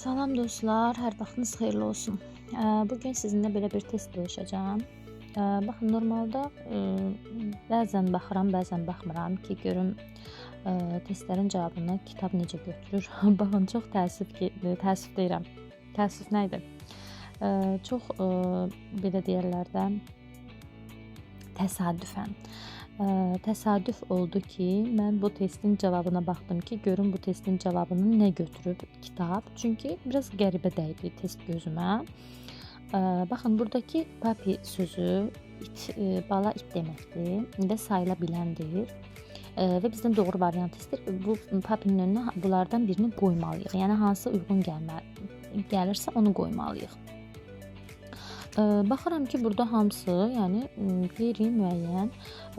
Salam dostlar, hər vaxtınız xeyirli olsun. Bugün sizinlə belə bir test görüşəcəm. Baxın, normalda bəzən baxıram, bəzən baxmıram ki, görüm testlərin cavabını kitab necə götürür. Baxın, çox təəssüf ki, təəssüf deyirəm. Təəssüf nə idi? Çox belə deyirlər də təsadüfən. Təsadüf oldu ki, mən bu testin cavabına baxdım ki, görüm bu testin cavabını nə götürüb kitab. Çünki biraz qəribə dəydi test gözümə. Baxın, buradakı papi sözü bala it deməkdir və sayıla biləndir. Və bizdən doğru variant istəyir. Bu papinin önünə bunlardan birini qoymalıyıq. Yəni hansı uyğun gəlirsə onu qoymalıyıq. Baxıram ki, burada hamısı, yəni qeyri-müəyyən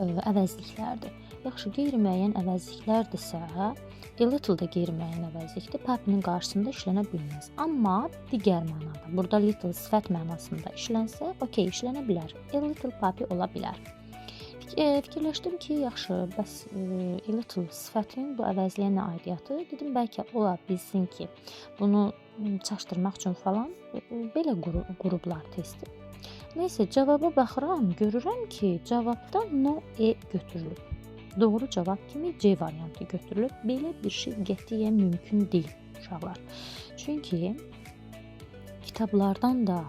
əvəzliklərdir. Yaxşı, qeyri-müəyyən əvəzliklərdirsə, a little da qeyri-müəyyən əvəzlikdir. Papinin qarşısında işlənə bilməz. Amma digər mənada, burada little sifət mənasında işlənsə, okey, işlənə bilər. A little papi ola bilər. Fikirləşdim ki, yaxşı, bəs a little sifətin bu əvəzliyə nə aidiyyatı? Dedim, bəlkə ola bilsin ki, bunu çaşdırmaq üçün falan belə qurublar testi. Nəysə, cavaba baxıram, görürəm ki, cavabda no götürülüb. Doğru cavab kimi C variantı götürülüb. Belə bir şey qətiyyən mümkün deyil uşaqlar. Çünki kitablardan da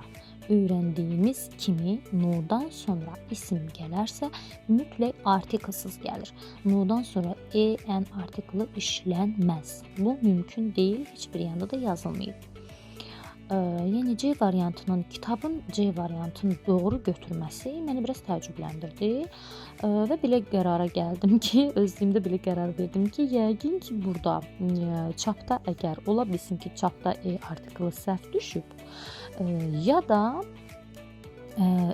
öyrəndiyimiz kimi no-dan sonra isim gələrsə mütləq artiklsız gəlir. No-dan sonra en artiklı işlənməz. Bu mümkün deyil, heç bir yanda da yazılmayıb. Yəni C variantının, kitabın C variantını doğru götürməsi məni biraz təəccübləndirdi və belə qərara gəldim ki, özlüyümdə belə qərar verdim ki, yəqin ki, burada çapda əgər ola bilsin ki, çapda artiklı səhv düşüb, ya da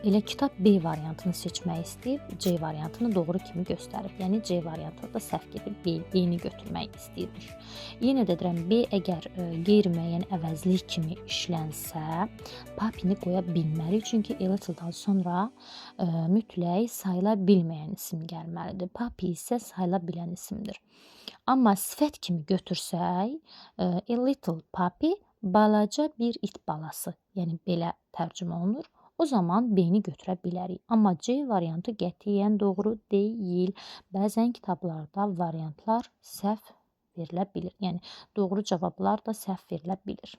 elə kitab B variantını seçmək istəyib, C variantını doğru kimi göstərib. Yəni C variantını da səhv gedib B-ni götürmək istəyirmiş. Yenə də deyirəm, B əgər qeyri-müəyyən əvəzlik kimi işlənsə, papini qoya bilməli. Çünki a little-dan sonra mütləq sayıla bilməyən isim gəlməlidir. Papi isə sayıla bilən isimdir. Amma sifət kimi götürsək, a little papi balaca bir it balası, yəni belə tərcümə olunur. O zaman B-ni götürə bilərik. Amma C variantı qətiyyən doğru deyil. Bəzən kitablarda variantlar səhv verilə bilir. Yəni doğru cavablar da səhv verilə bilir.